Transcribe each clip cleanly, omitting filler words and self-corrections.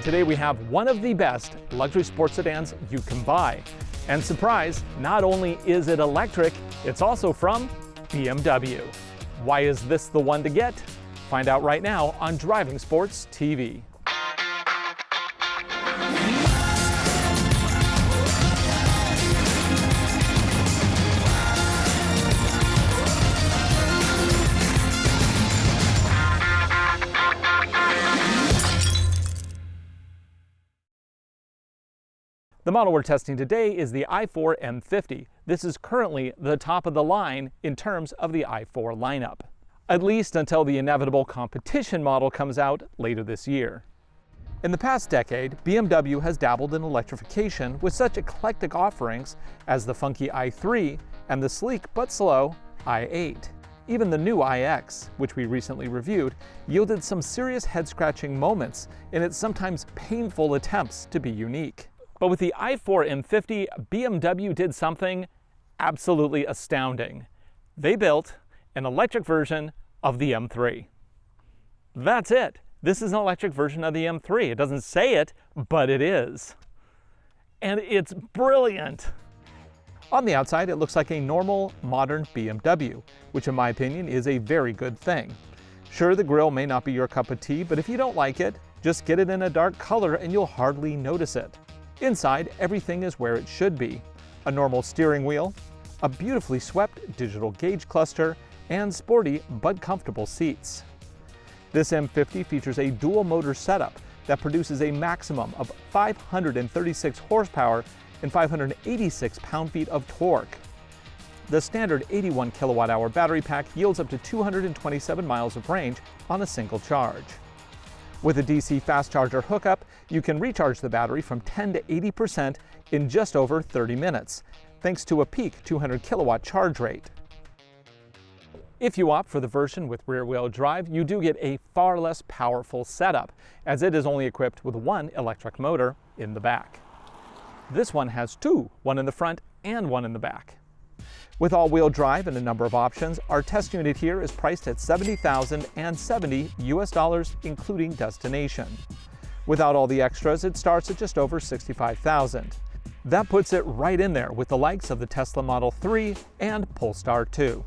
Today we have one of the best luxury sports sedans you can buy. And surprise, not only is it electric, it's also from BMW. Why is this the one to get? Find out right now on Driving Sports TV. The model we're testing today is the i4 M50. This is currently the top of the line in terms of the i4 lineup, at least until the inevitable competition model comes out later this year. In the past decade, BMW has dabbled in electrification with such eclectic offerings as the funky i3 and the sleek but slow i8. Even the new iX, which we recently reviewed, yielded some serious head-scratching moments in its sometimes painful attempts to be unique. But with the i4 M50, BMW did something absolutely astounding. They built an electric version of the M3. That's it. This is an electric version of the M3. It doesn't say it, but it is. And it's brilliant. On the outside, it looks like a normal, modern BMW, which in my opinion is a very good thing. Sure, the grille may not be your cup of tea, but if you don't like it, just get it in a dark color and you'll hardly notice it. Inside, everything is where it should be. A normal steering wheel, a beautifully swept digital gauge cluster, and sporty but comfortable seats. This M50 features a dual motor setup that produces a maximum of 536 horsepower and 586 pound-feet of torque. The standard 81 kilowatt-hour battery pack yields up to 227 miles of range on a single charge. With a DC fast charger hookup, you can recharge the battery from 10 to 80% in just over 30 minutes, thanks to a peak 200 kilowatt charge rate. If you opt for the version with rear-wheel drive, you do get a far less powerful setup, as it is only equipped with one electric motor in the back. This one has two, one in the front and one in the back. With all-wheel drive and a number of options, our test unit here is priced at $70,070 US, including destination. Without all the extras, it starts at just over $65,000. That puts it right in there with the likes of the Tesla Model 3 and Polestar 2.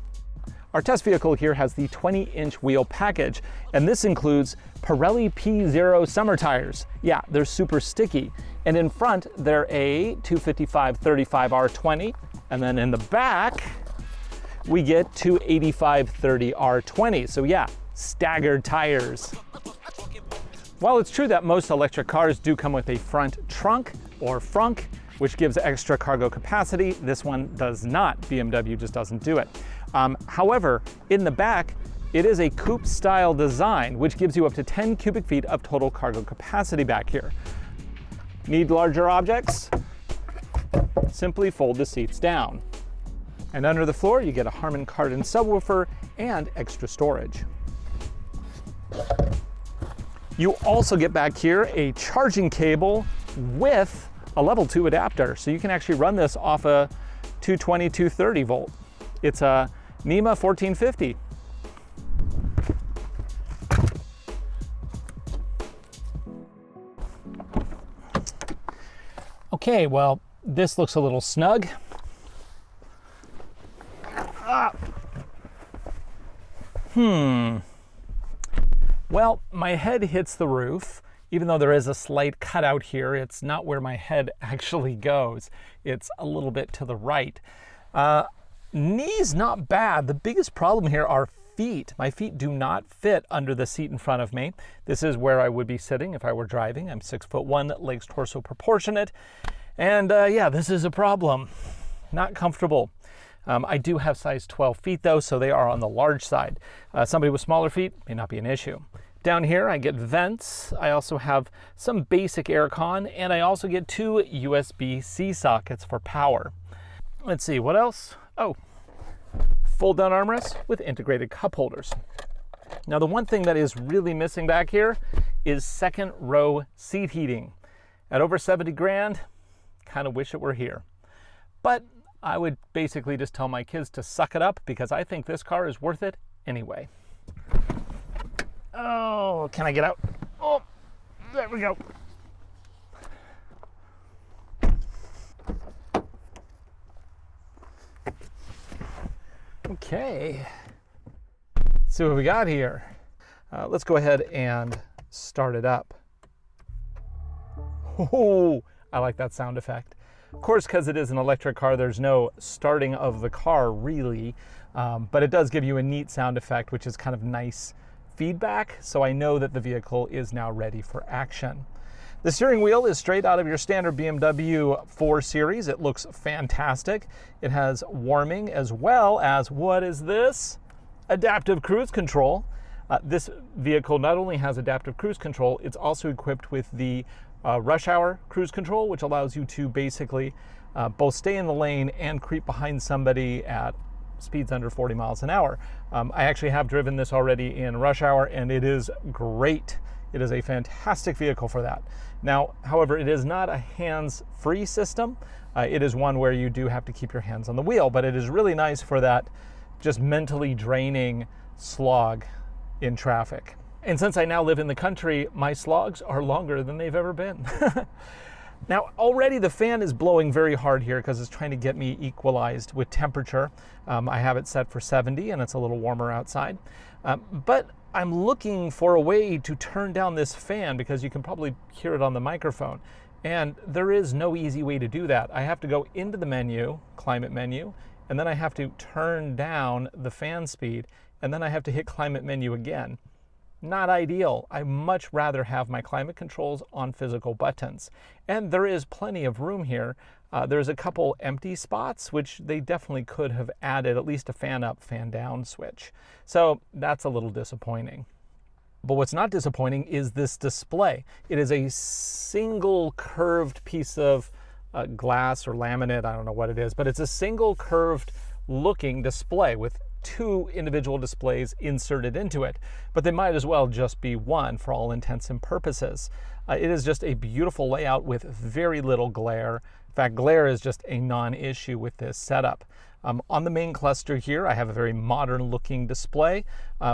Our test vehicle here has the 20-inch wheel package, and this includes Pirelli P0 summer tires. Yeah, they're super sticky. And in front, they're a 255/35R20, and then in the back, we get 285/30R20. So yeah, staggered tires. While it's true that most electric cars do come with a front trunk or frunk, which gives extra cargo capacity, this one does not. BMW just doesn't do it. However, in the back, it is a coupe-style design, which gives you up to 10 cubic feet of total cargo capacity back here. Need larger objects? Simply fold the seats down. And under the floor, you get a Harman Kardon subwoofer and extra storage. You also get back here a charging cable with a level 2 adapter. So you can actually run this off a 220, 230 volt. It's a NEMA 1450. Okay, well, this looks a little snug. Well, my head hits the roof. Even though there is a slight cutout here, it's not where my head actually goes. It's a little bit to the right. Knees, not bad. The biggest problem here are feet. My feet do not fit under the seat in front of me. This is where I would be sitting if I were driving. I'm 6'1", legs torso proportionate. And yeah, this is a problem. Not comfortable. I do have size 12 feet though, so they are on the large side. Somebody with smaller feet may not be an issue. Down here I get vents. I also have some basic aircon, and I also get two USB-C sockets for power. Let's see, what else? Oh, fold down armrests with integrated cup holders. Now the one thing that is really missing back here is second row seat heating. At over 70 grand, kind of wish it were here. But I would basically just tell my kids to suck it up, because I think this car is worth it anyway. Oh, can I get out? Oh, there we go. Okay, let's see what we got here. Let's go ahead and start it up. Oh, I like that sound effect. Of course, because it is an electric car, there's no starting of the car really, but it does give you a neat sound effect, which is kind of nice feedback, so I know that the vehicle is now ready for action. The steering wheel is straight out of your standard BMW 4 Series. It looks fantastic. It has warming as well as, what is this? Adaptive cruise control. This vehicle not only has adaptive cruise control, it's also equipped with the rush hour cruise control, which allows you to basically both stay in the lane and creep behind somebody at speeds under 40 miles an hour. I actually have driven this already in rush hour, and it is great. It is a fantastic vehicle for that. Now, however, it is not a hands-free system. It is one where you do have to keep your hands on the wheel, but it is really nice for that just mentally draining slog in traffic. And since I now live in the country, my slogs are longer than they've ever been. Now, already the fan is blowing very hard here because it's trying to get me equalized with temperature. I have it set for 70 and it's a little warmer outside. But I'm looking for a way to turn down this fan because you can probably hear it on the microphone. And there is no easy way to do that. I have to go into the menu, climate menu, and then I have to turn down the fan speed, and then I have to hit climate menu again. Not ideal. I much rather have my climate controls on physical buttons. And there is plenty of room here. There's a couple empty spots, which they definitely could have added at least a fan up, fan down switch. So that's a little disappointing. But what's not disappointing is this display. It is a single curved piece of glass or laminate, I don't know what it is, but it's a single curved looking display with two individual displays inserted into it, but they might as well just be one for all intents and purposes. It is just a beautiful layout with very little glare. In fact, glare is just a non-issue with this setup. On the main cluster here, I have a very modern looking display,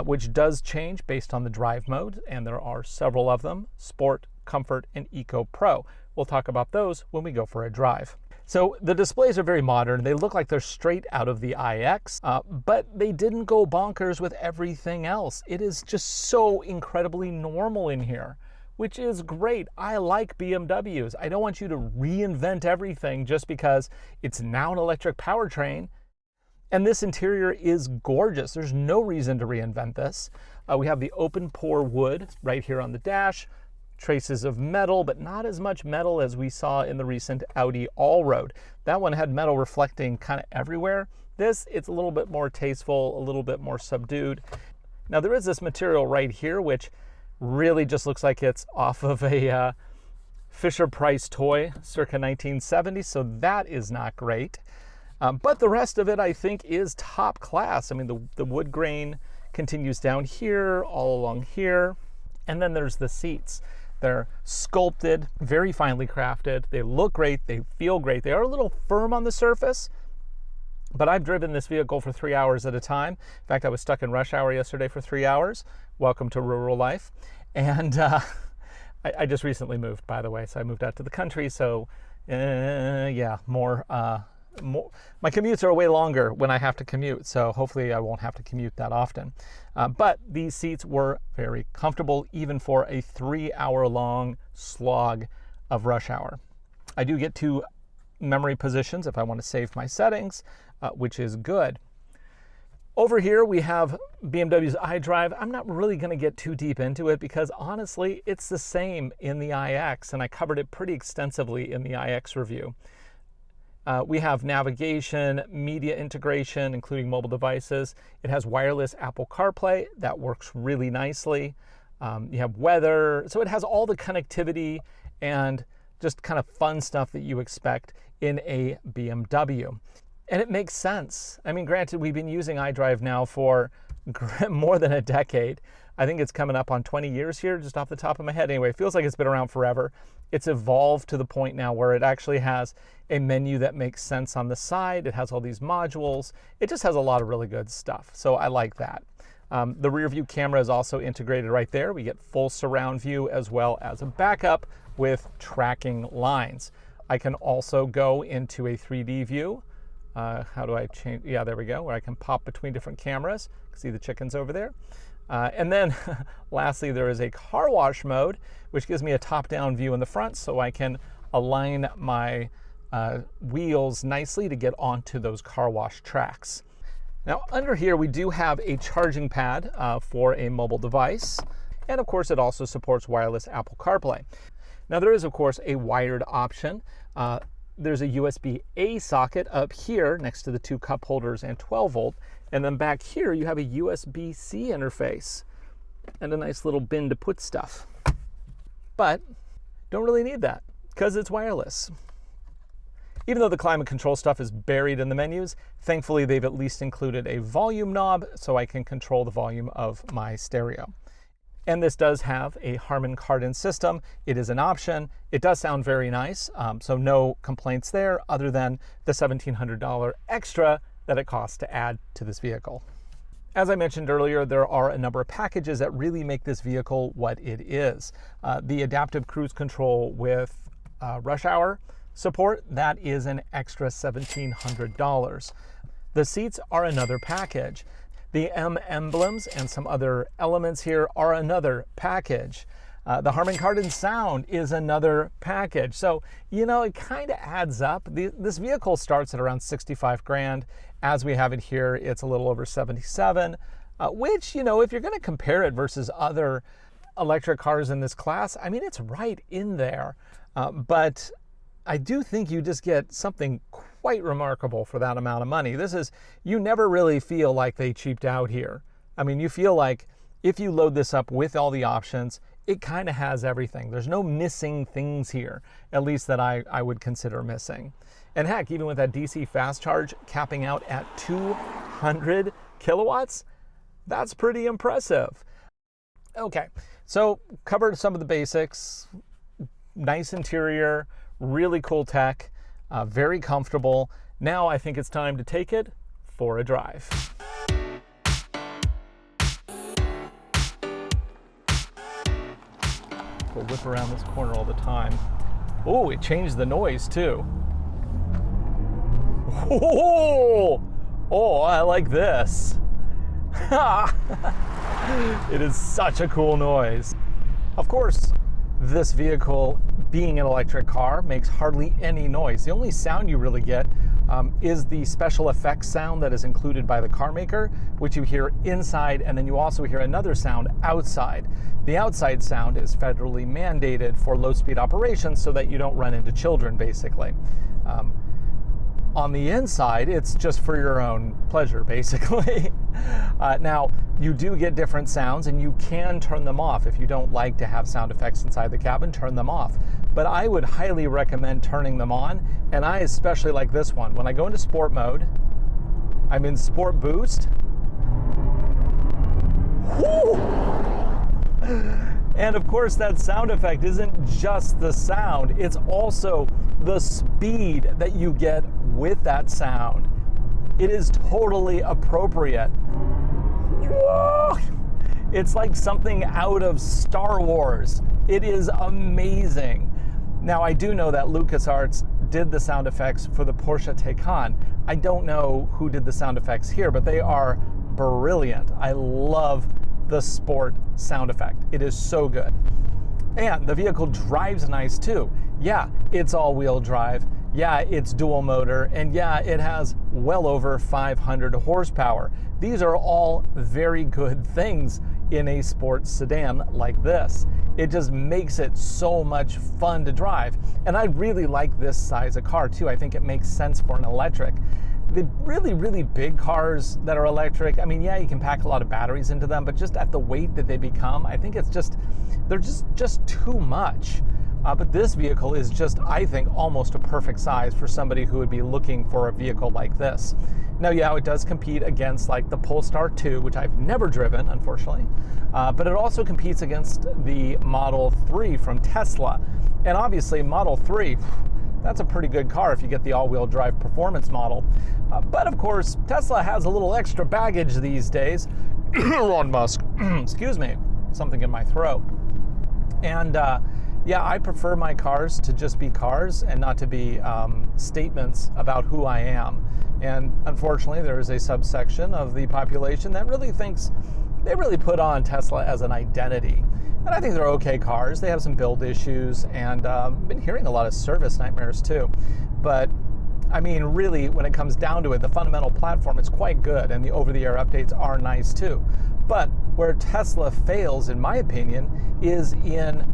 which does change based on the drive mode, and there are several of them: Sport, Comfort, and Eco Pro. We'll talk about those when we go for a drive. So the displays are very modern. They look like they're straight out of the iX, but they didn't go bonkers with everything else. It is just so incredibly normal in here, which is great. I like BMWs. I don't want you to reinvent everything just because it's now an electric powertrain. And this interior is gorgeous. There's no reason to reinvent this. We have the open pore wood right here on the dash. Traces of metal, but not as much metal as we saw in the recent Audi Allroad. That one had metal reflecting kind of everywhere. This, it's a little bit more tasteful, a little bit more subdued. Now there is this material right here, which really just looks like it's off of a Fisher-Price toy circa 1970, so that is not great. But the rest of it, I think, is top class. I mean, the wood grain continues down here, all along here, and then there's the seats. They're sculpted, very finely crafted. They look great, they feel great. They are a little firm on the surface, but I've driven this vehicle for 3 hours at a time. In fact, I was stuck in rush hour yesterday for 3 hours. Welcome to rural life. And I just recently moved, by the way, so I moved out to the country, so yeah, my commutes are way longer when I have to commute, so hopefully I won't have to commute that often. But these seats were very comfortable, even for a 3-hour-long slog of rush hour. I do get 2 memory positions if I want to save my settings, which is good. Over here we have BMW's iDrive. I'm not really going to get too deep into it because honestly, it's the same in the iX, and I covered it pretty extensively in the iX review. We have navigation, media integration, including mobile devices. It has wireless Apple CarPlay. That works really nicely. You have weather. So it has all the connectivity and just kind of fun stuff that you expect in a BMW. And it makes sense. I mean, granted, we've been using iDrive now for more than a decade. I think it's coming up on 20 years here, just off the top of my head. Anyway, it feels like it's been around forever. It's evolved to the point now where it actually has a menu that makes sense on the side. It has all these modules. It just has a lot of really good stuff. So I like that. The rear view camera is also integrated right there. We get full surround view as well as a backup with tracking lines. I can also go into a 3D view how do I change? Yeah, there we go, where I can pop between different cameras. See the chickens over there. And then lastly, there is a car wash mode, which gives me a top-down view in the front so I can align my wheels nicely to get onto those car wash tracks. Now under here, we do have a charging pad for a mobile device. And of course, it also supports wireless Apple CarPlay. Now there is, of course, a wired option. There's a USB-A socket up here next to the two cup holders and 12 volt. And then back here, you have a USB-C interface and a nice little bin to put stuff. But don't really need that because it's wireless. Even though the climate control stuff is buried in the menus, thankfully they've at least included a volume knob so I can control the volume of my stereo. And this does have a Harman Kardon system. It is an option. It does sound very nice, so no complaints there other than the $1,700 extra that it costs to add to this vehicle. As I mentioned earlier, there are a number of packages that really make this vehicle what it is. The adaptive cruise control with rush hour support, that is an extra $1,700. The seats are another package. The M emblems and some other elements here are another package. The Harman Kardon sound is another package. So, you know, it kind of adds up. This vehicle starts at around 65 grand. As we have it here, it's a little over 77, which, you know, if you're going to compare it versus other electric cars in this class, I mean, it's right in there. But I do think you just get something quite remarkable for that amount of money. You never really feel like they cheaped out here. I mean, you feel like if you load this up with all the options, it kind of has everything. There's no missing things here, at least that I would consider missing. And heck, even with that DC fast charge capping out at 200 kilowatts, that's pretty impressive. Okay, so covered some of the basics. Nice interior, really cool tech, very comfortable. Now I think it's time to take it for a drive. We'll whip around this corner all the time. Oh, it changed the noise too. Oh, I like this. It is such a cool noise. Of course, this vehicle, being an electric car, makes hardly any noise. The only sound you really get is the special effects sound that is included by the car maker, which you hear inside, and then you also hear another sound outside. The outside sound is federally mandated for low-speed operations so that you don't run into children, basically. On the inside, it's just for your own pleasure, basically. Now, you do get different sounds, and you can turn them off. If you don't like to have sound effects inside the cabin, turn them off. But I would highly recommend turning them on, and I especially like this one. When I go into sport mode, I'm in sport boost. Woo! And of course, that sound effect isn't just the sound, it's also the speed that you get with that sound. It is totally appropriate. Whoa! It's like something out of Star Wars. It is amazing. Now, I do know that LucasArts did the sound effects for the Porsche Taycan. I don't know who did the sound effects here, but they are brilliant. I love the sport sound effect. It is so good. And the vehicle drives nice too. Yeah, it's all-wheel drive. Yeah, it's dual motor. And yeah, it has well over 500 horsepower. These are all very good things in a sports sedan like this. It just makes it so much fun to drive. And I really like this size of car too. I think it makes sense for an electric. The really, really big cars that are electric, I mean, yeah, you can pack a lot of batteries into them, but just at the weight that they become, I think they're just too much. But this vehicle is just, I think, almost a perfect size for somebody who would be looking for a vehicle like this. Now, yeah, it does compete against like the Polestar 2, which I've never driven, unfortunately, but it also competes against the Model 3 from Tesla. And obviously, Model 3, that's a pretty good car if you get the all-wheel drive performance model. But of course, Tesla has a little extra baggage these days. Elon Musk, excuse me, something in my throat. And Yeah, I prefer my cars to just be cars and not to be statements about who I am. And unfortunately, there is a subsection of the population that really thinks they really put on Tesla as an identity. And I think they're okay cars. They have some build issues, and I've been hearing a lot of service nightmares too. But I mean, really, when it comes down to it, the fundamental platform is quite good, and the over-the-air updates are nice too. But where Tesla fails, in my opinion, is in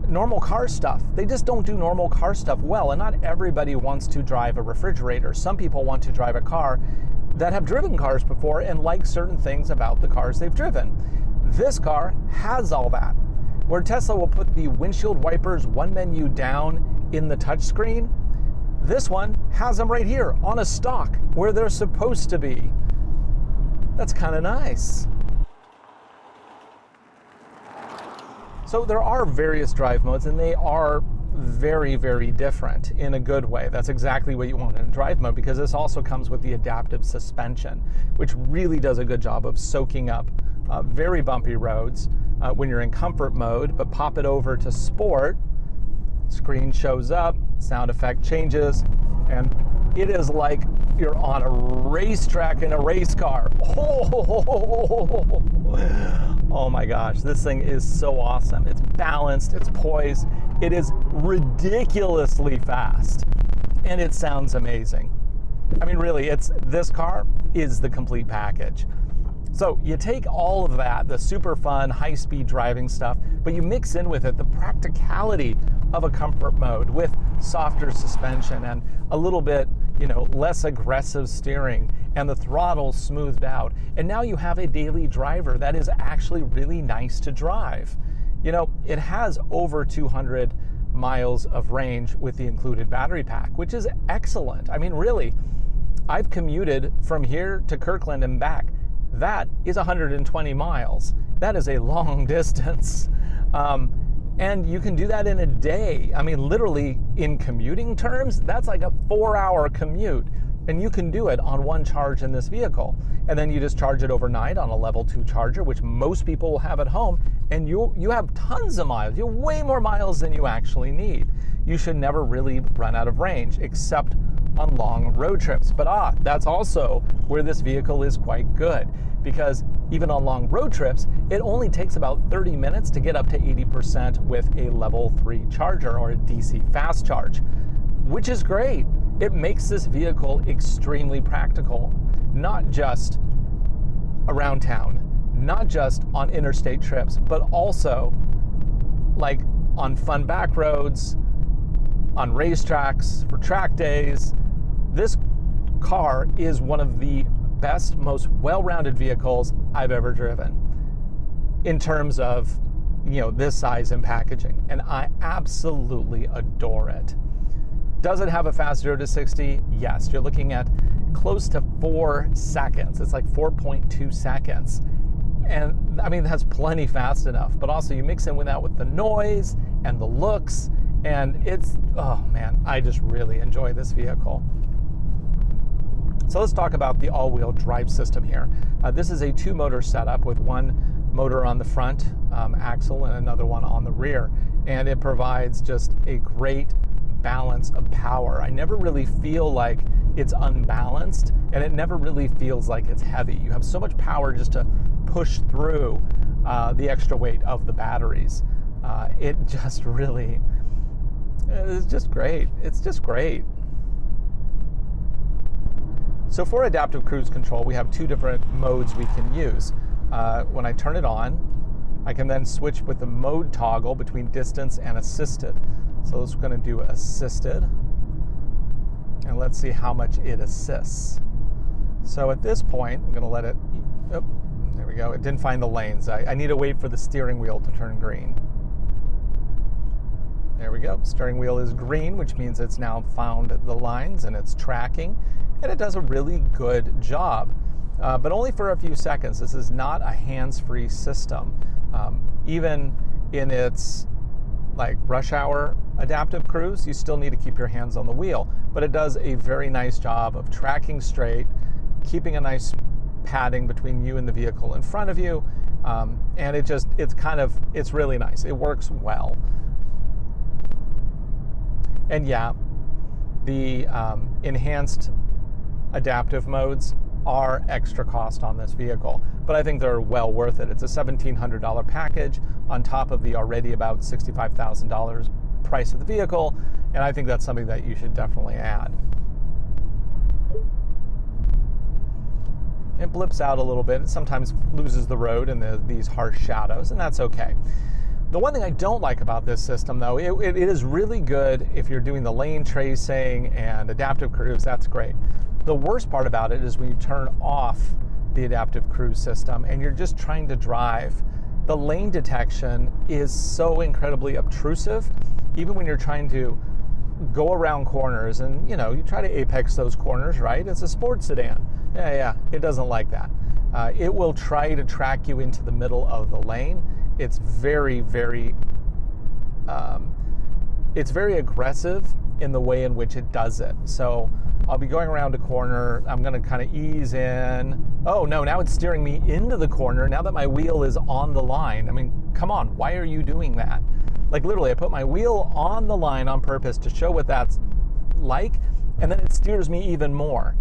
normal car stuff. They just don't do normal car stuff well, and not everybody wants to drive a refrigerator. Some people want to drive a car that have driven cars before and like certain things about the cars they've driven. This car has all that. Where Tesla will put the windshield wipers one menu down in the touchscreen, this one has them right here on a stalk where they're supposed to be. That's kind of nice. So there are various drive modes, and they are very, very different in a good way. That's exactly what you want in a drive mode, because this also comes with the adaptive suspension, which really does a good job of soaking up very bumpy roads when you're in comfort mode. But pop it over to sport, screen shows up, sound effect changes, and it is like you're on a racetrack in a race car. Oh my gosh, this thing is so awesome. It's balanced, it's poised, it is ridiculously fast, and it sounds amazing. I mean, really, this car is the complete package. So you take all of that, the super fun, high-speed driving stuff, but you mix in with it the practicality of a comfort mode with softer suspension and a little bit, less aggressive steering, and the throttle smoothed out. And now you have a daily driver that is actually really nice to drive. It has over 200 miles of range with the included battery pack, which is excellent. I mean, really, I've commuted from here to Kirkland and back. That is 120 miles. That is a long distance. And you can do that in a day. I mean, literally, in commuting terms, that's like a 4-hour commute. And you can do it on one charge in this vehicle. And then you just charge it overnight on a level 2 charger, which most people will have at home. And you have tons of miles. You have way more miles than you actually need. You should never really run out of range, except on long road trips. But that's also where this vehicle is quite good, because even on long road trips, it only takes about 30 minutes to get up to 80% with a level 3 charger or a DC fast charge, which is great. It makes this vehicle extremely practical, not just around town, not just on interstate trips, but also like on fun back roads, on racetracks, for track days. This car is one of the best, most well-rounded vehicles I've ever driven in terms of, this size and packaging. And I absolutely adore it. Does it have a fast 0 to 60? Yes. You're looking at close to 4 seconds. It's like 4.2 seconds. And I mean, that's plenty fast enough. But also you mix in with that with the noise and the looks, and oh man, I just really enjoy this vehicle. So let's talk about the all-wheel drive system here. This is a 2-motor setup with one motor on the front axle and another one on the rear. And it provides just a great balance of power. I never really feel like it's unbalanced, and it never really feels like it's heavy. You have so much power just to push through the extra weight of the batteries. It just really, it's just great. It's just great. So for adaptive cruise control, we have 2 different modes we can use. When I turn it on, I can then switch with the mode toggle between distance and assisted. So let's going to do assisted, and let's see how much it assists. So at this point, I'm going to let it, there we go. It didn't find the lanes. I need to wait for the steering wheel to turn green. There we go. Steering wheel is green, which means it's now found the lines and it's tracking, and it does a really good job, but only for a few seconds. This is not a hands-free system. Even in its like rush hour adaptive cruise, you still need to keep your hands on the wheel, but it does a very nice job of tracking straight, keeping a nice padding between you and the vehicle in front of you, and it's really nice. It works well. And yeah, the enhanced adaptive modes are extra cost on this vehicle, but I think they're well worth it. It's a $1,700 package on top of the already about $65,000 price of the vehicle, and I think that's something that you should definitely add. It blips out a little bit. It sometimes loses the road in these harsh shadows, and that's okay. The one thing I don't like about this system, though, it is really good if you're doing the lane tracing and adaptive cruise. That's great. The worst part about it is when you turn off the adaptive cruise system and you're just trying to drive. The lane detection is so incredibly obtrusive, even when you're trying to go around corners and, you know, you try to apex those corners, right? It's a sports sedan. Yeah, it doesn't like that. It will try to track you into the middle of the lane. It's very, very aggressive in the way in which it does it. So I'll be going around a corner. I'm going to kind of ease in. Oh no, now it's steering me into the corner now that my wheel is on the line. I mean, come on, why are you doing that? Like literally, I put my wheel on the line on purpose to show what that's like, and then it steers me even more.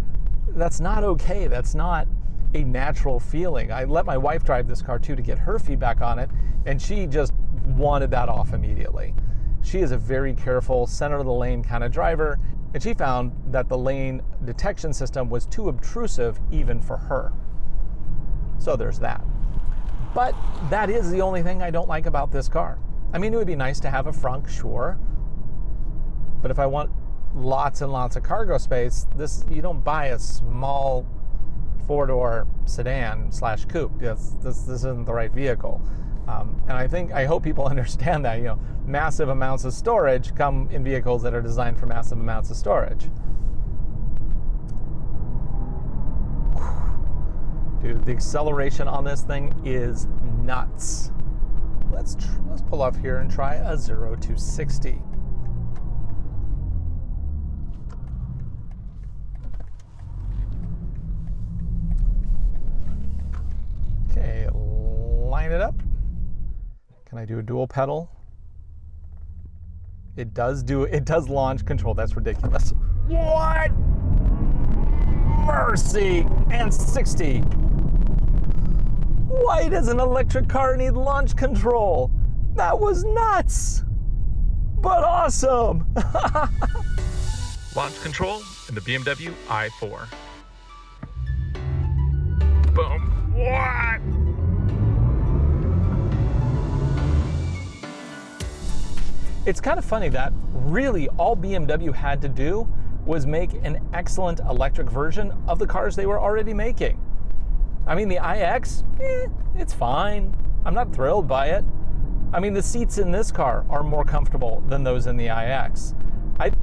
That's not okay. That's not a natural feeling. I let my wife drive this car too to get her feedback on it, and she just wanted that off immediately. She is a very careful, center of the lane kind of driver, and she found that the lane detection system was too obtrusive even for her. So there's that. But that is the only thing I don't like about this car. I mean, it would be nice to have a frunk, sure, but if I want lots and lots of cargo space, you don't buy a small four-door sedan / coupe. This isn't the right vehicle. And I hope people understand that, you know, massive amounts of storage come in vehicles that are designed for massive amounts of storage. Dude, the acceleration on this thing is nuts. Let's pull off here and try a 0 to 60. Okay, line it up. Can I do a dual pedal? It does launch control. That's ridiculous. What? Mercy! And 60. Why does an electric car need launch control? That was nuts! But awesome! Launch control in the BMW i4. Boom. What? It's kind of funny that really all BMW had to do was make an excellent electric version of the cars they were already making. I mean, the iX, it's fine. I'm not thrilled by it. I mean, the seats in this car are more comfortable than those in the iX.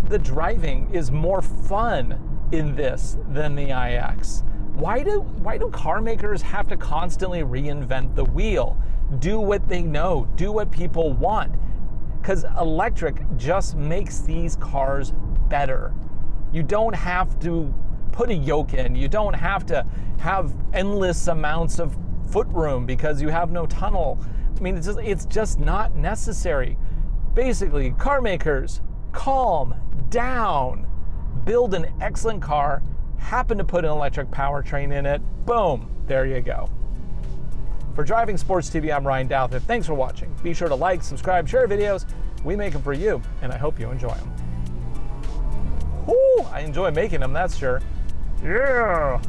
The driving is more fun in this than the iX. Why do car makers have to constantly reinvent the wheel? Do what they know, do what people want. Because electric just makes these cars better. You don't have to put a yoke in. You don't have to have endless amounts of footroom because you have no tunnel. I mean, it's just not necessary. Basically, car makers, calm down. Build an excellent car, happen to put an electric powertrain in it, boom, there you go. For Driving Sports TV, I'm Ryan Douthit. Thanks for watching. Be sure to like, subscribe, share videos. We make them for you, and I hope you enjoy them. Woo! I enjoy making them, that's sure. Yeah!